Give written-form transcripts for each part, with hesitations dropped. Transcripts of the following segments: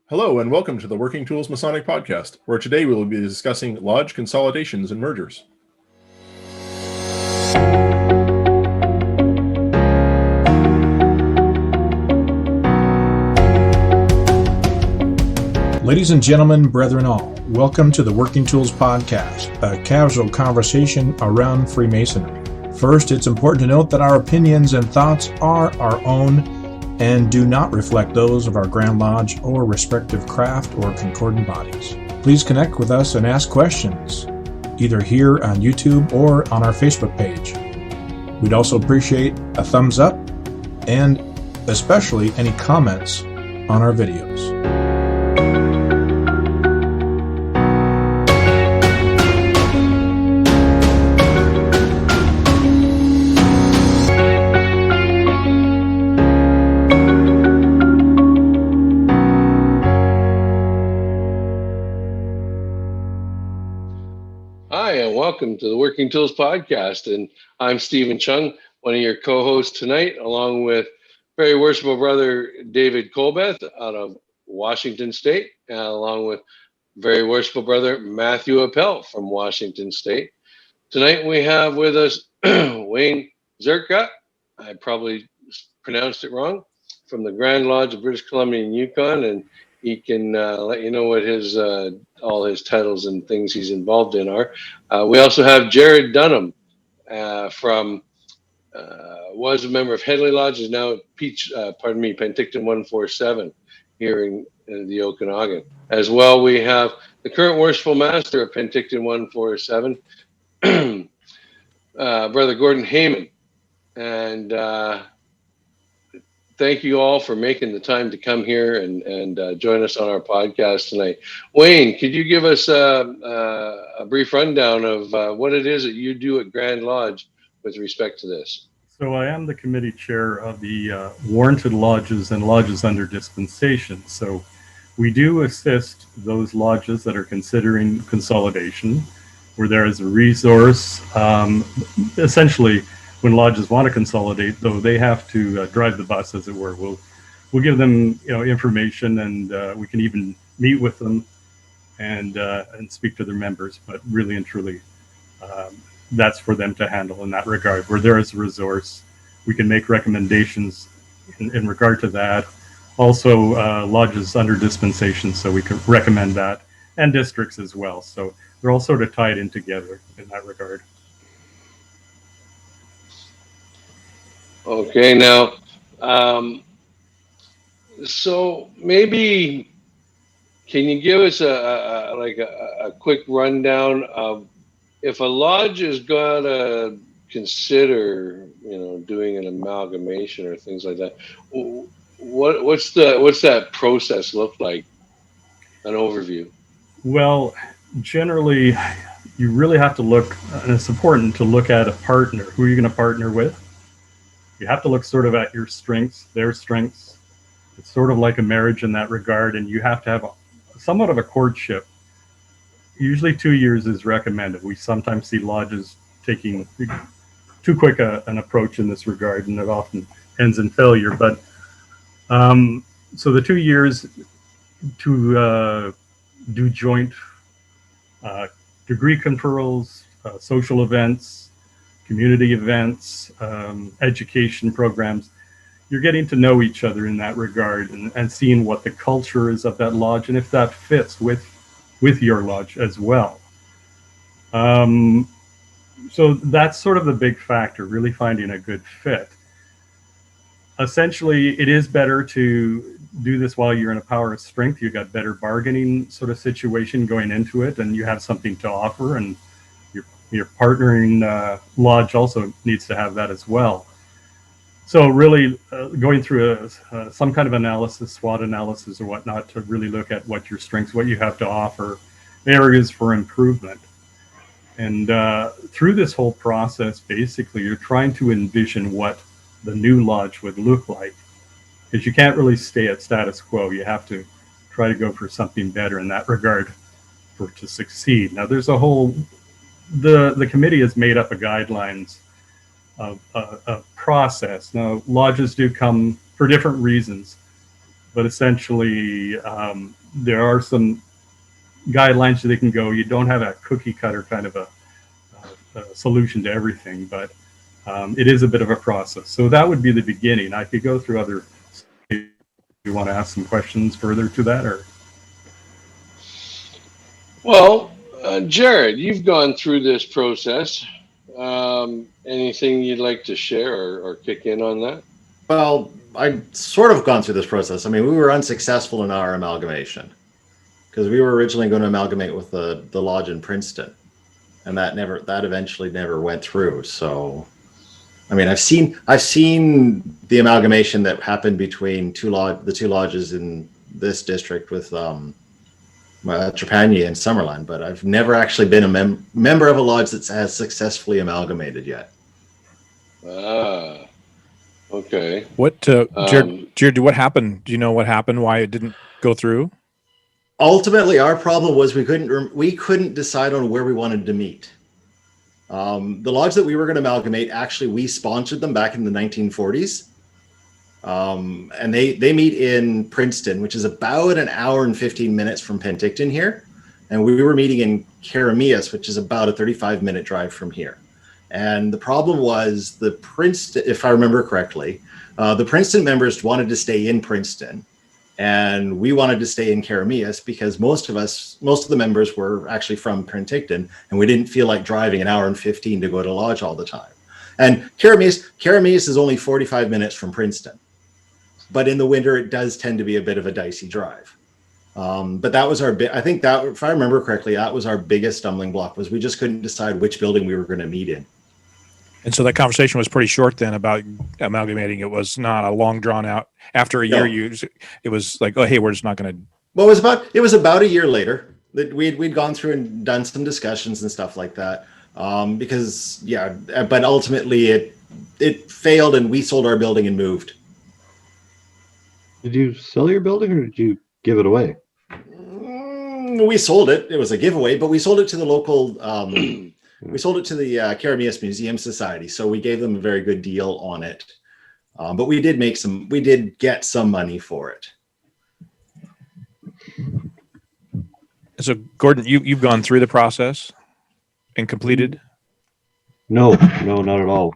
Hello and welcome to the Working Tools Masonic Podcast, where today we will be discussing lodge consolidations and mergers. Ladies and gentlemen, brethren all, welcome to the Working Tools Podcast, a casual conversation around Freemasonry. First, it's important to note that our opinions and thoughts are our own and do not reflect those of our Grand Lodge or respective craft or concordant bodies. Please connect with us and ask questions, either here on YouTube or on our Facebook page. We'd also appreciate a thumbs up and especially any comments on our videos. Welcome to the Working Tools Podcast, and I'm Stephen Chung, one of your co-hosts tonight, along with very worshipful brother David Colbeth out of Washington State, and along with very worshipful brother Matthew Appel from Washington State. Tonight we have with us Wayne Zerka, I probably pronounced it wrong, from the Grand Lodge of British Columbia and Yukon, and he can let you know what his all his titles and things he's involved in are. We also have Jared Dunham from was a member of Headley Lodge, is now Penticton 147 here in the Okanagan. As well, we have the current worshipful master of Penticton 147, Brother Gordon Heyman, and thank you all for making the time to come here and join us on our podcast tonight. Wayne, could you give us a brief rundown of what it is that you do at Grand Lodge with respect to this? So I am the committee chair of the warranted lodges and lodges under dispensation. So we do assist those lodges that are considering consolidation, where there is a resource. Essentially, when lodges want to consolidate, though, they have to drive the bus, as it were. We'll give them, information, and we can even meet with them and speak to their members. But really and truly, that's for them to handle in that regard. Where there is a resource, we can make recommendations in regard to that. Also, lodges under dispensation, so we can recommend that, and districts as well. So they're all sort of tied in together in that regard. Okay, now, so maybe can you give us a quick rundown of if a lodge is gonna consider, doing an amalgamation or things like that? What's that process look like? An overview. Well, generally, you really have to look, and it's important to look at a partner. Who are you going to partner with? You have to look sort of at your strengths, their strengths. It's sort of like a marriage in that regard, and you have to have somewhat of a courtship. Usually 2 years is recommended. We sometimes see lodges taking too quick an approach in this regard, and it often ends in failure. But so the 2 years to do joint degree conferrals, social events, community events, education programs. You're getting to know each other in that regard and seeing what the culture is of that lodge and if that fits with your lodge as well. So that's sort of the big factor, really finding a good fit. Essentially, it is better to do this while you're in a power of strength. You've got better bargaining sort of situation going into it, and you have something to offer, and your partnering lodge also needs to have that as well. So really going through some kind of analysis, SWOT analysis or whatnot, to really look at what your strengths, what you have to offer, areas for improvement. And through this whole process, basically, you're trying to envision what the new lodge would look like, because you can't really stay at status quo. You have to try to go for something better in that regard to succeed. Now, there's a whole the committee has made up a guidelines of a process. Now, lodges do come for different reasons. but essentially there are some guidelines that they can go. You don't have a cookie cutter kind of a solution to everything, but it is a bit of a process. So that would be the beginning. I could go through other. Do you want to ask some questions further to that, or? Well, Jared, you've gone through this process. Anything you'd like to share or kick in on that? Well, I've sort of gone through this process. I mean, we were unsuccessful in our amalgamation because we were originally going to amalgamate with the lodge in Princeton, and that eventually never went through. So, I mean, I've seen the amalgamation that happened between the two lodges in this district with Trepanier and Summerland, but I've never actually been a member of a lodge that has successfully amalgamated yet. Ah, okay. What, Jared, what happened? Do you know what happened? Why it didn't go through? Ultimately, our problem was we couldn't decide on where we wanted to meet. The lodge that we were going to amalgamate, actually, we sponsored them back in the 1940s. And they meet in Princeton, which is about an hour and 15 minutes from Penticton here. And we were meeting in Karamias, which is about a 35-minute drive from here. And the problem was the Princeton, if I remember correctly, the Princeton members wanted to stay in Princeton. And we wanted to stay in Karamias because most of the members were actually from Penticton, and we didn't feel like driving an hour and 15 to go to lodge all the time. And Karamias is only 45 minutes from Princeton. But in the winter, it does tend to be a bit of a dicey drive. But that was I think that, if I remember correctly, that was our biggest stumbling block, was we just couldn't decide which building we were going to meet in. And so that conversation was pretty short then about amalgamating. It was not a long drawn out. After a year, it was like, oh, hey, we're just not going to. Well, it was about a year later that we'd gone through and done some discussions and stuff like that. Because but ultimately it failed, and we sold our building and moved. Did you sell your building or did you give it away? We sold it. It was a giveaway, but we sold it to the local. We sold it to the Karamias Museum Society, so we gave them a very good deal on it. But we did get some money for it. So, Gordon, you've gone through the process and completed? No, not at all.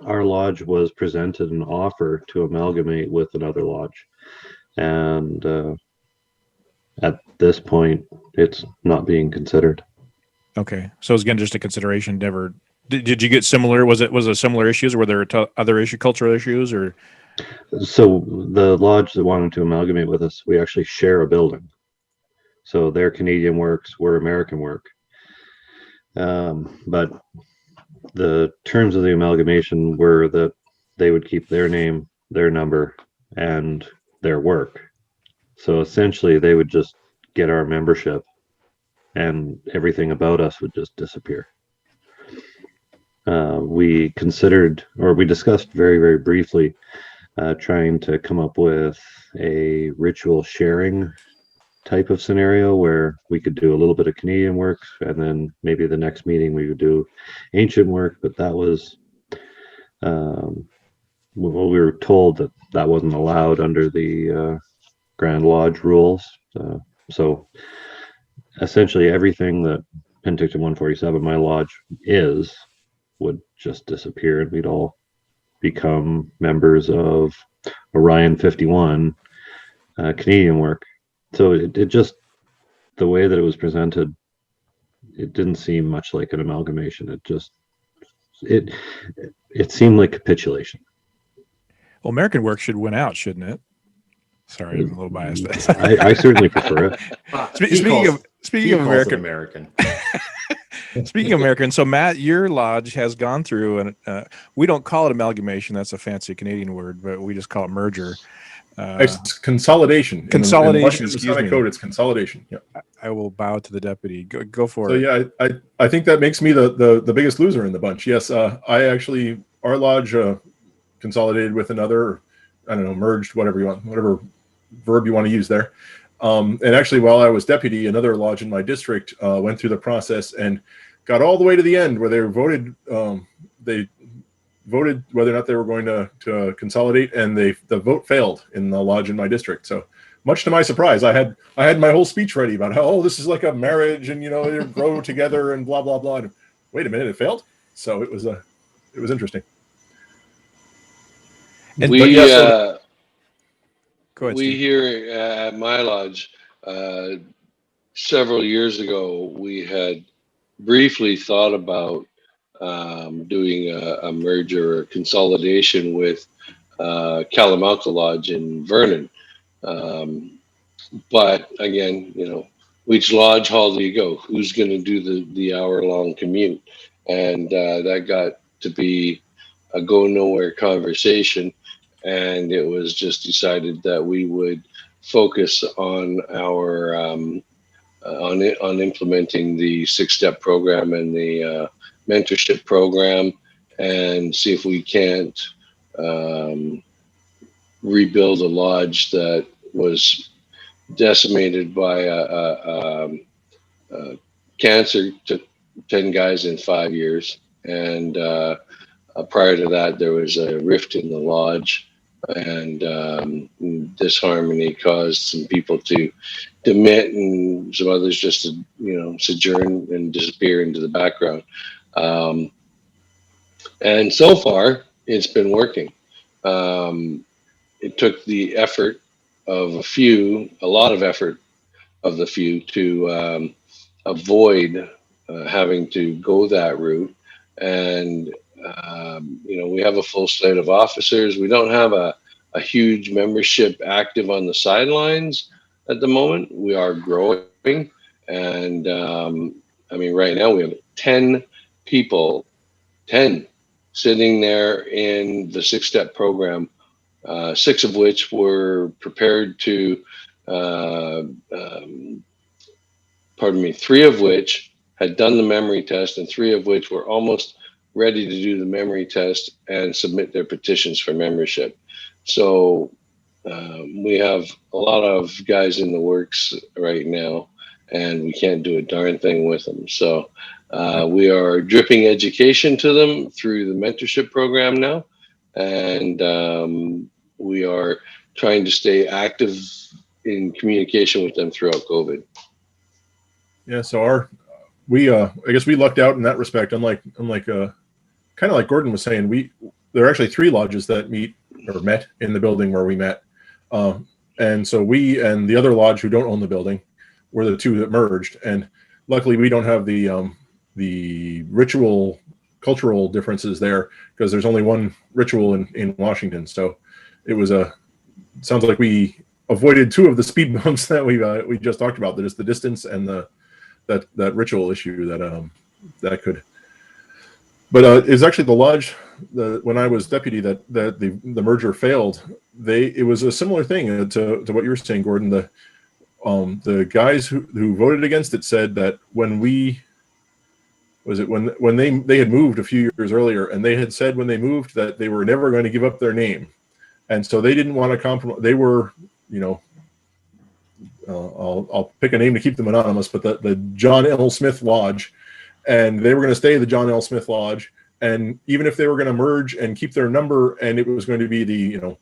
Our lodge was presented an offer to amalgamate with another lodge, and at this point, it's not being considered. Okay, so it's again just a consideration. Never did you get similar? Was it similar issues? Were there other cultural issues, or? So the lodge that wanted to amalgamate with us, we actually share a building. So their Canadian works, we're American work. But the terms of the amalgamation were that they would keep their name, their number, and their work. So essentially, they would just get our membership, and everything about us would just disappear. We discussed very, very briefly trying to come up with a ritual sharing type of scenario where we could do a little bit of Canadian work, and then maybe the next meeting we would do ancient work. But that was, we were told that wasn't allowed under the Grand Lodge rules. So essentially everything that Penticton 147, my lodge, would just disappear, and we'd all become members of Orion 51 Canadian work. So it just, the way that it was presented, it didn't seem much like an amalgamation. It seemed like capitulation. Well, American work should win out, shouldn't it? Sorry, I'm a little biased. I certainly prefer it. Speaking of American. Speaking of American, so Matt, your lodge has gone through, and we don't call it amalgamation. That's a fancy Canadian word, but we just call it merger. It's consolidation. Consolidation. In the Masonic code, it's consolidation. Yeah. I will bow to the deputy. Go for it. So yeah, I think that makes me the biggest loser in the bunch. Yes, our lodge consolidated with another. I don't know, merged, whatever verb you want to use there. And actually, while I was deputy, another lodge in my district went through the process and got all the way to the end where they were voted. They voted whether or not they were going to consolidate, and the vote failed in the lodge in my district. So much to my surprise, I had my whole speech ready about how, this is like a marriage, and they grow together and blah blah blah. And wait a minute, it failed. So it was interesting. And go ahead, we here at my lodge, several years ago, we had briefly thought about doing a merger or consolidation with Kalamalka Lodge in Vernon. But again, which lodge hall do you go? Who's going to do the hour-long commute? And that got to be a go-nowhere conversation. And it was just decided that we would focus on our on implementing the 6-step program and the mentorship program, and see if we can't rebuild a lodge that was decimated by cancer. Took 10 guys in 5 years, and prior to that, there was a rift in the lodge, and disharmony caused some people to demit, and some others just to sojourn and disappear into the background. And so far, it's been working. It took the effort of a lot of effort of the few to avoid having to go that route. And we have a full slate of officers. We don't have a huge membership active on the sidelines at the moment. We are growing, and right now we have 10 people, 10 sitting there in the 6-step program, 6 of which were prepared to, 3 of which had done the memory test, and 3 of which were almost ready to do the memory test and submit their petitions for membership. So we have a lot of guys in the works right now, and we can't do a darn thing with them. So we are dripping education to them through the mentorship program now, and we are trying to stay active in communication with them throughout COVID. Yeah, so I guess we lucked out in that respect. Unlike kind of like Gordon was saying, there are actually 3 lodges that met in the building where we met, and so we and the other lodge who don't own the building were the 2 that merged. And luckily, we don't have the ritual cultural differences there, because there's only one ritual in Washington. So it sounds like we avoided 2 of the speed bumps that we just talked about. That is the distance and that ritual issue that could. But it's actually the lodge when I was deputy that the merger failed. It was a similar thing to what you were saying, Gordon. The guys who voted against it said that when they had moved a few years earlier, and they had said when they moved that they were never going to give up their name, and so they didn't want to compromise. They were, I'll pick a name to keep them anonymous, but the John L. Smith Lodge. And they were going to stay the John L. Smith Lodge. And even if they were going to merge and keep their number, and it was going to be the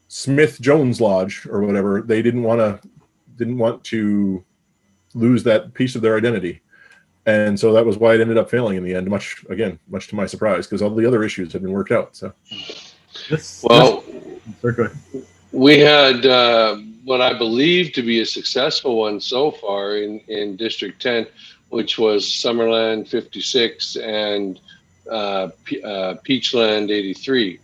Smith Jones Lodge or whatever, they didn't want to lose that piece of their identity. And so that was why it ended up failing in the end, much to my surprise, because all the other issues had been worked out. So we had what I believe to be a successful one so far in District 10, which was Summerland 56 and Peachland 83,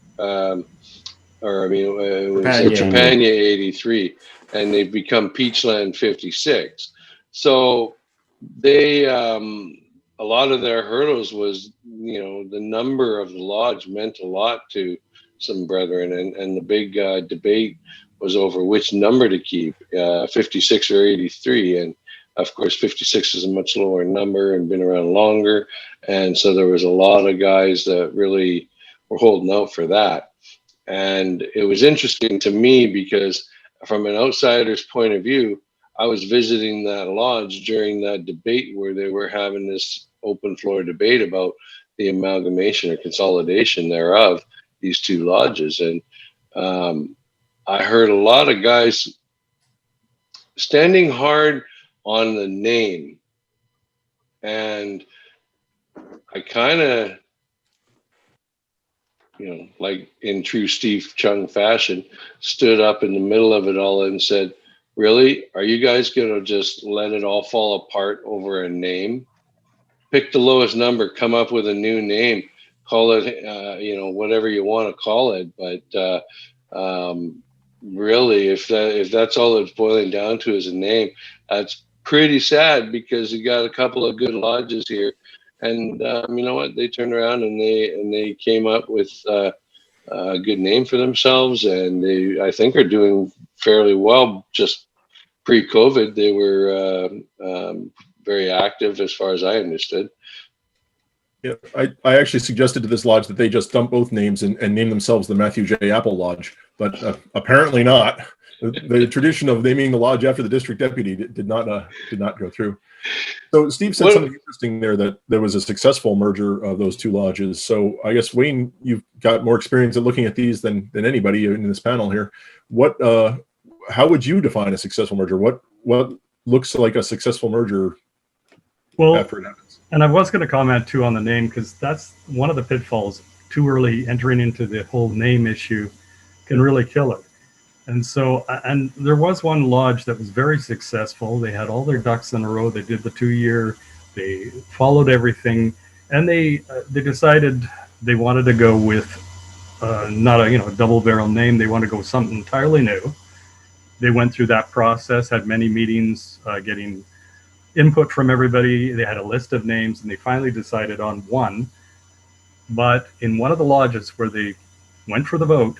Trepania 83, and they've become Peachland 56. So they, a lot of their hurdles was, the number of the lodge meant a lot to some brethren, and the big debate was over which number to keep, 56 or 83, and of course, 56 is a much lower number and been around longer. And so there was a lot of guys that really were holding out for that. And it was interesting to me because from an outsider's point of view, I was visiting that lodge during that debate where they were having this open floor debate about the amalgamation or consolidation thereof, these two lodges. And I heard a lot of guys standing hard on the name. And I kind of, like in true Steve Chung fashion, stood up in the middle of it all and said, really, are you guys going to just let it all fall apart over a name? Pick the lowest number, come up with a new name, call it, whatever you want to call it. But really, if that's all it's boiling down to is a name, that's pretty sad, because you got a couple of good lodges here. And you know what? They turned around and they came up with a good name for themselves, and they, I think, are doing fairly well. Just pre-COVID, they were very active, as far as I understood. Yeah, I actually suggested to this lodge that they just dump both names and name themselves the Matthew J. Appel Lodge, but apparently not. The tradition of naming the lodge after the district deputy did not go through. So Steve said something interesting there, that there was a successful merger of those two lodges. So I guess, Wayne, you've got more experience at looking at these than anybody in this panel here. How would you define a successful merger? What looks like a successful merger after it happens? And I was going to comment too on the name, because that's one of the pitfalls. Too early entering into the whole name issue can really kill it. And so, and there was one lodge that was very successful. They had all their ducks in a row. They did the 2-year, they followed everything, and they decided they wanted to go with not a double barrel name. They wanted to go with something entirely new. They went through that process, had many meetings, getting input from everybody. They had a list of names, and they finally decided on one. But in one of the lodges where they went for the vote,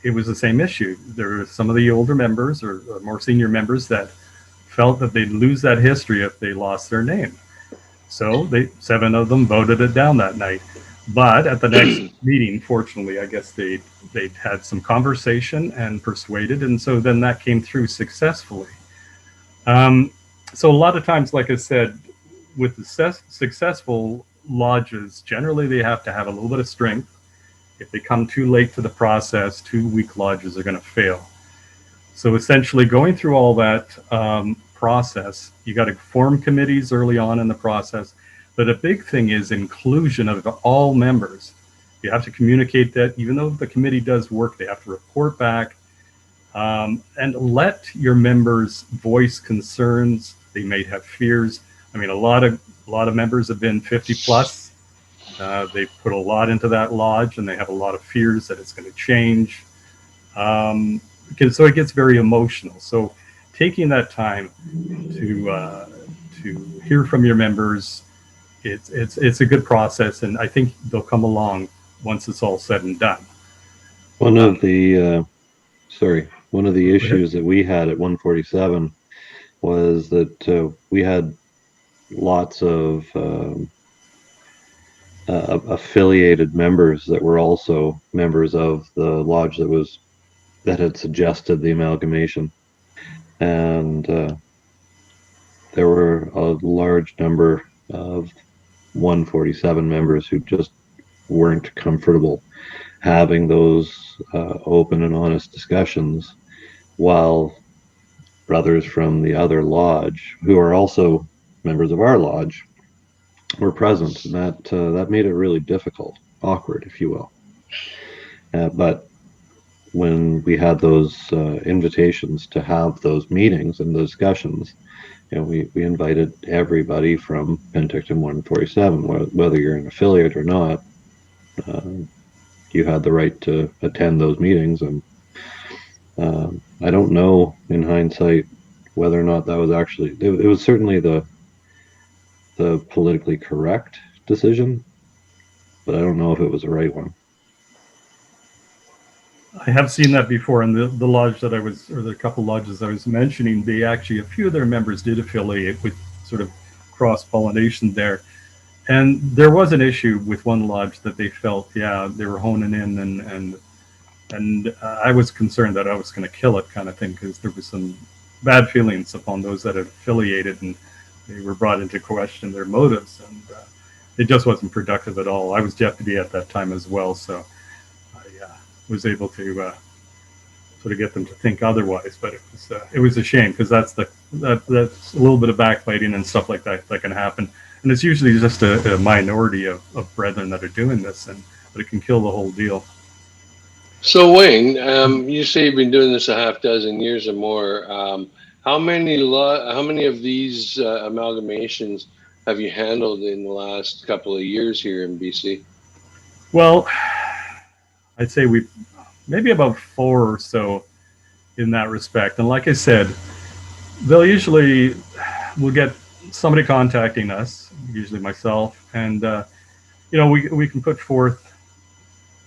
it was the same issue. There were some of the older members or more senior members that felt that they'd lose that history if they lost their name. So 7 of them voted it down that night. But at the next meeting, fortunately, I guess they'd had some conversation and persuaded, and so then that came through successfully. So a lot of times, like I said, with the successful lodges, generally they have to have a little bit of strength. If they come too late to the process, 2 weak lodges are going to fail. So essentially, going through all that process, you got to form committees early on in the process. But a big thing is inclusion of all members. You have to communicate that even though the committee does work, they have to report back and let your members voice concerns. They may have fears. I mean, a lot of members have been 50 plus. They put a lot into that lodge, and they have a lot of fears that it's going to change. So it gets very emotional. So taking that time to hear from your members, it's a good process, and I think they'll come along once it's all said and done. One of the issues that we had at 147 was that we had lots of affiliated members that were also members of the lodge that had suggested the amalgamation, and there were a large number of 147 members who just weren't comfortable having those open and honest discussions, while brothers from the other lodge, who are also members of our lodge, were present, and that made it really difficult, awkward, if you will. But when we had those invitations to have those meetings and the discussions, we invited everybody from Penticton 147, whether you're an affiliate or not. You had the right to attend those meetings, and I don't know in hindsight whether or not that was actually, it was certainly the politically correct decision, but I don't know if it was the right one. I have seen that before, and the lodge that the couple lodges I was mentioning, they actually, a few of their members did affiliate with sort of cross-pollination there. And there was an issue with one lodge that they felt, they were honing in, and I was concerned that I was going to kill it, kind of thing, because there was some bad feelings upon those that had affiliated, and they were brought into question their motives. And it just wasn't productive at all. I was deputy at that time as well, so I was able to sort of get them to think otherwise. But it was a shame, because that's a little bit of backbiting and stuff like that can happen, and it's usually just a minority of brethren that are doing this, but it can kill the whole deal. So Wayne, you say you've been doing this a half dozen years or more. How many of these amalgamations have you handled in the last couple of years here in BC? Well, I'd say we maybe about 4 or so in that respect. And like I said, we'll get somebody contacting us, usually myself, and we can put forth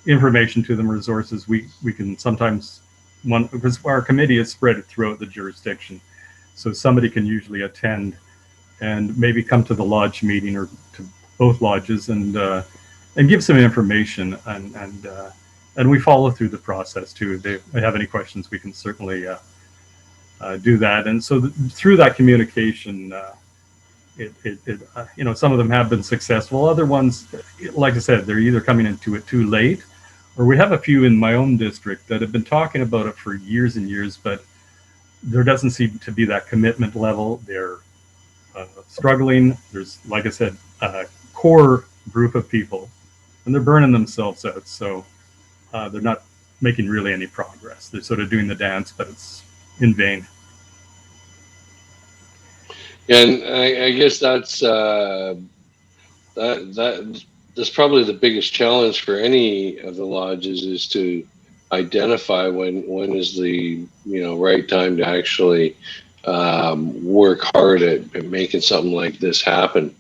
information to them, resources. We can sometimes, because our committee is spread throughout the jurisdiction, so somebody can usually attend and maybe come to the lodge meeting or to both lodges and give some information, and we follow through the process too. If they have any questions, we can certainly do that. And so through that communication, some of them have been successful. Other ones, like I said, they're either coming into it too late, or we have a few in my own district that have been talking about it for years and years, but there doesn't seem to be that commitment level. They're struggling. There's, like I said, a core group of people, and they're burning themselves out. So they're not making really any progress. They're sort of doing the dance, but it's in vain. And I guess that's probably the biggest challenge for any of the lodges, is to identify when is the right time to actually work hard at making something like this happen.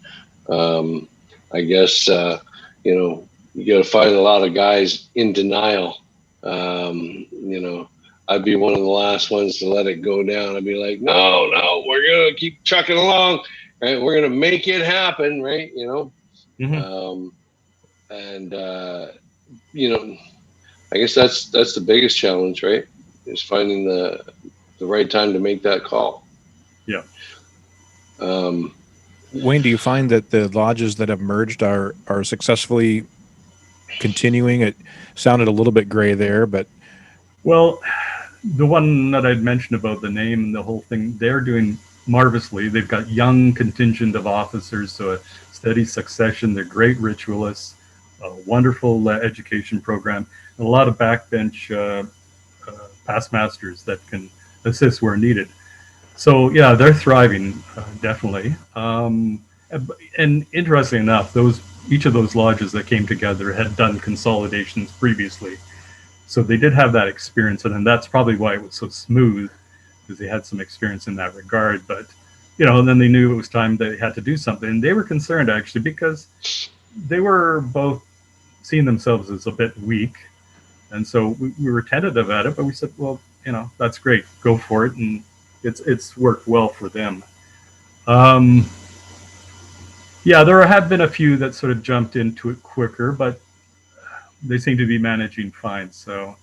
I guess you got to find a lot of guys in denial. I'd be one of the last ones to let it go down. I'd be like, no, we're gonna keep chucking along, right? We're gonna make it happen, right? Mm-hmm. I guess that's the biggest challenge, right? Is finding the right time to make that call. Yeah. Wayne, do you find that the lodges that have merged are successfully continuing? It sounded a little bit gray there, but well, the one that I'd mentioned about the name and the whole thing, they're doing marvelously. They've got young contingent of officers, so a steady succession. They're great ritualists, a wonderful education program, and a lot of backbench past masters that can assist where needed. So yeah, they're thriving, definitely. And interestingly enough, each of those lodges that came together had done consolidations previously. So they did have that experience, and that's probably why it was so smooth, because they had some experience in that regard. But and then they knew it was time they had to do something, and they were concerned actually, because they were both seeing themselves as a bit weak, and so we were tentative at it. But we said, well, that's great, go for it, and it's worked well for them. Yeah, there have been a few that sort of jumped into it quicker, but they seem to be managing fine. So,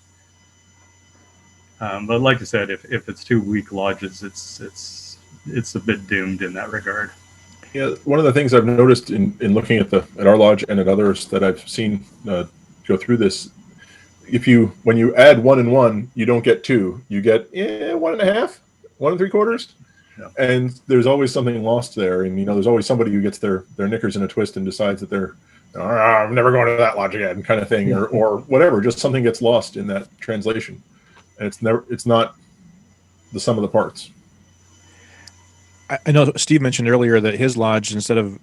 but like I said, if it's 2 weak lodges, it's a bit doomed in that regard. Yeah, one of the things I've noticed in looking at our lodge and at others that I've seen go through this, when you add 1 and 1, you don't get 2. You get 1.5, 1 3/4. Yeah. And there's always something lost there, and there's always somebody who gets their knickers in a twist and decides that they're I'm never going to that lodge again, kind of thing, or whatever. Just something gets lost in that translation, and it's not the sum of the parts. I know Steve mentioned earlier that his lodge, instead of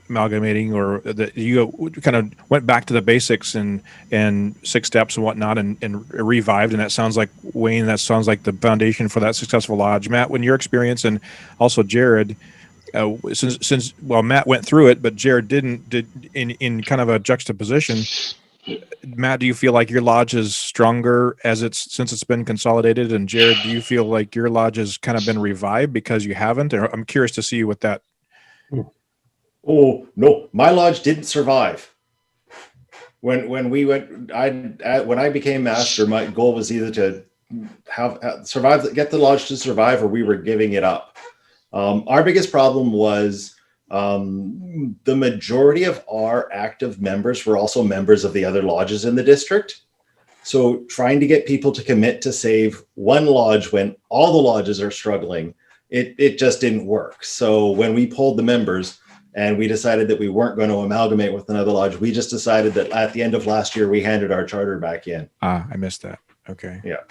amalgamating, or that you kind of went back to the basics and 6 steps and whatnot, and revived. And that sounds like, Wayne, that sounds like the foundation for that successful lodge. Matt, when your experience, and also Jared, since Matt went through it, but Jared did in kind of a juxtaposition. Matt, do you feel like your lodge is stronger since it's been consolidated? And Jared, do you feel like your lodge has kind of been revived because you haven't? Or I'm curious to see what that. Oh no, my lodge didn't survive. When we went, when I became master, my goal was either to survive, get the lodge to survive, or we were giving it up. Our biggest problem was The majority of our active members were also members of the other lodges in the district. So trying to get people to commit to save one lodge when all the lodges are struggling, it just didn't work. So when we polled the members and we decided that we weren't going to amalgamate with another lodge, we just decided that at the end of last year, we handed our charter back in. I missed that. Okay. Yeah.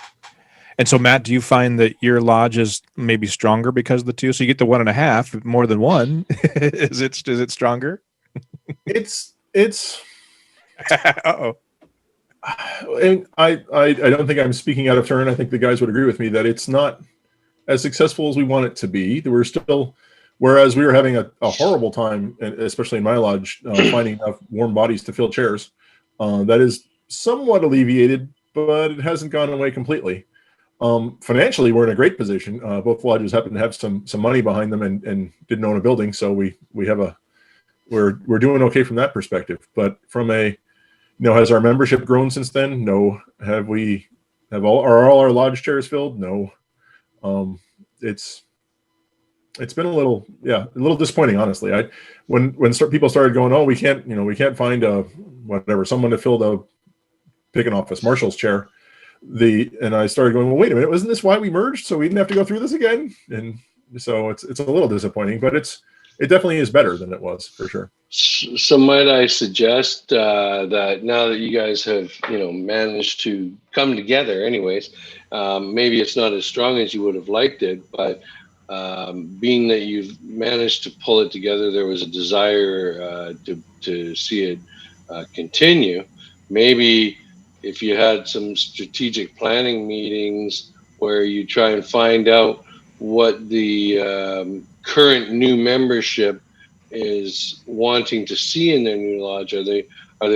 And so, Matt, do you find that your lodge is maybe stronger because of the two? So you get the 1.5 more than one. Is it stronger? It's Uh-oh. and I don't think I'm speaking out of turn. I think the guys would agree with me that it's not as successful as we want it to be. We're still, whereas we were having a horrible time, especially in my lodge, finding enough warm bodies to fill chairs. That is somewhat alleviated, but it hasn't gone away completely. Financially, we're in a great position. Both lodges happen to have some money behind them and didn't own a building, so we're doing okay from that perspective. But from has our membership grown since then? No. Are all our lodge chairs filled? No. It's been a little disappointing, honestly. When people started going, oh, we can't find someone to fill the picking office marshal's chair. And I started going, well, wait a minute, wasn't this why we merged? So we didn't have to go through this again? And so it's a little disappointing, but it definitely is better than it was, for sure. So might I suggest that now that you guys have, managed to come together anyways, maybe it's not as strong as you would have liked it, but being that you've managed to pull it together, there was a desire to see it continue. Maybe if you had some strategic planning meetings where you try and find out what the current new membership is wanting to see in their new lodge. Are they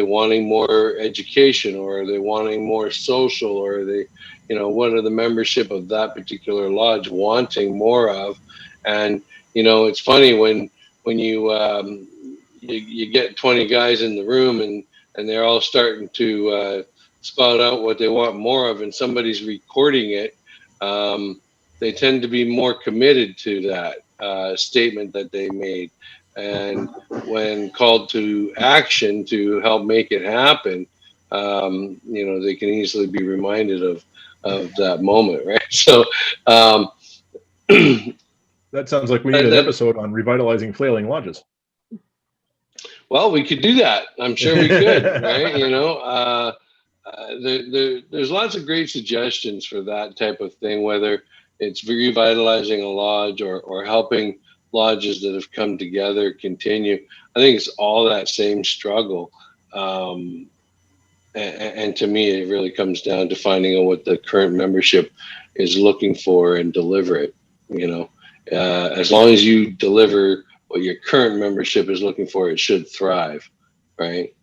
wanting more education, or are they wanting more social, or are they, what are the membership of that particular lodge wanting more of? And it's funny when you get 20 guys in the room and they're all starting to spout out what they want more of, and somebody's recording it. They tend to be more committed to that statement that they made. And when called to action to help make it happen, they can easily be reminded of that moment, right? So that sounds like we need an episode on revitalizing flailing lodges. Well, we could do that. I'm sure we could, right? There's lots of great suggestions for that type of thing, whether it's revitalizing a lodge or helping lodges that have come together continue. I think it's all that same struggle. And to me, it really comes down to finding out what the current membership is looking for and deliver it. As long as you deliver what your current membership is looking for, it should thrive, right?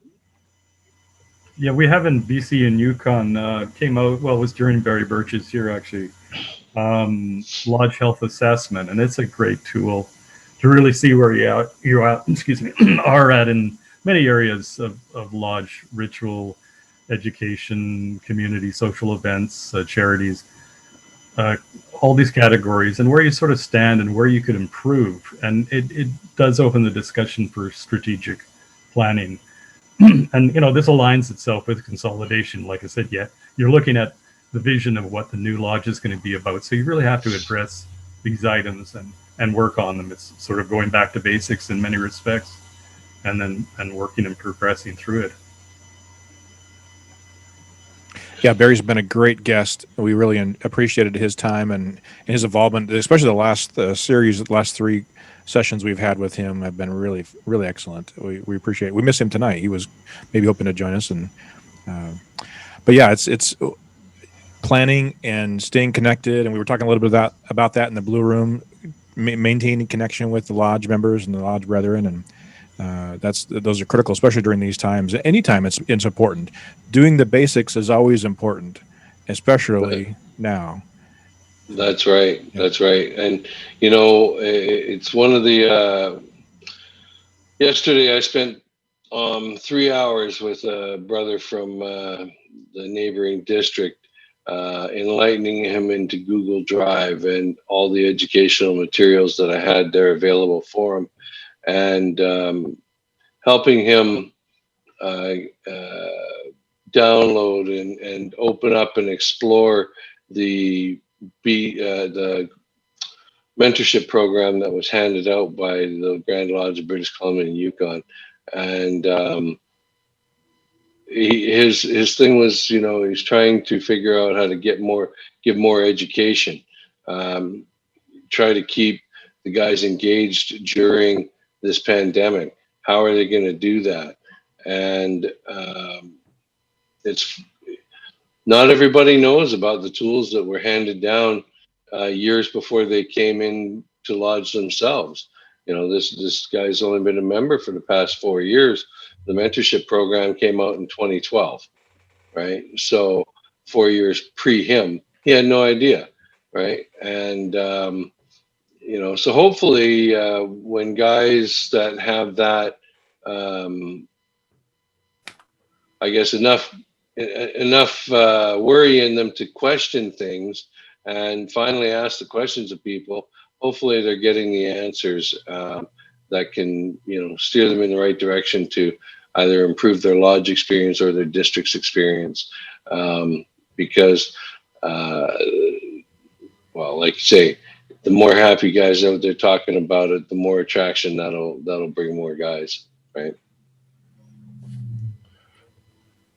Yeah, we have in BC and Yukon came out, it was during Barry Birch's here actually, Lodge Health Assessment, and it's a great tool to really see where you're at are at in many areas of lodge ritual, education, community, social events, charities, all these categories, and where you sort of stand and where you could improve. And it does open the discussion for strategic planning. And this aligns itself with consolidation. Like I said, you're looking at the vision of what the new lodge is going to be about. So you really have to address these items and work on them. It's sort of going back to basics in many respects, and working and progressing through it. Yeah, Barry's been a great guest. We really appreciated his time and his involvement, especially the last series, the last 3 sessions we've had with him have been really, really excellent. We appreciate it. We miss him tonight. He was maybe hoping to join us, but yeah, it's planning and staying connected. And we were talking a little bit about that in the Blue Room, maintaining connection with the lodge members and the lodge brethren, and those are critical, especially during these times. Anytime it's important. Doing the basics is always important, especially now. That's right. Yeah. That's right. And it's one of the. Yesterday, I spent 3 hours with a brother from the neighboring district, enlightening him into Google Drive and all the educational materials that I had there available for him. and helping him download and open up and explore the mentorship program that was handed out by the Grand Lodge of British Columbia and Yukon. And his thing was, he's trying to figure out how to give more education, try to keep the guys engaged during this pandemic. How are they going to do that? And it's not everybody knows about the tools that were handed down years before they came in to lodge themselves. This guy's only been a member for the past 4 years. The mentorship program came out in 2012, right? So 4 years pre him, he had no idea, right? And so hopefully when guys that have that, I guess enough worry in them to question things and finally ask the questions of people, hopefully they're getting the answers that can, steer them in the right direction to either improve their lodge experience or their district's experience. Because, like you say, the more happy guys out there talking about it, the more attraction that'll bring more guys, right?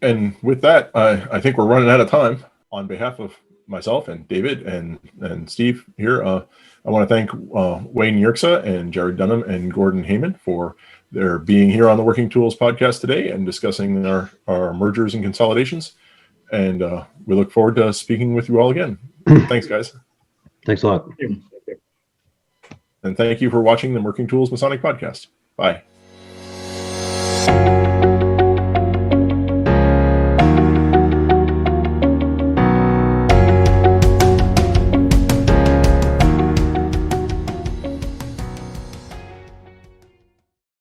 And with that, I think we're running out of time. On behalf of myself and David and Steve here, I want to thank Wayne Yerxa and Jared Dunham and Gordon Heyman for their being here on the Working Tools podcast today and discussing our mergers and consolidations. And we look forward to speaking with you all again. Thanks, guys. Thanks a lot. And thank you for watching the Working Tools Masonic podcast. Bye.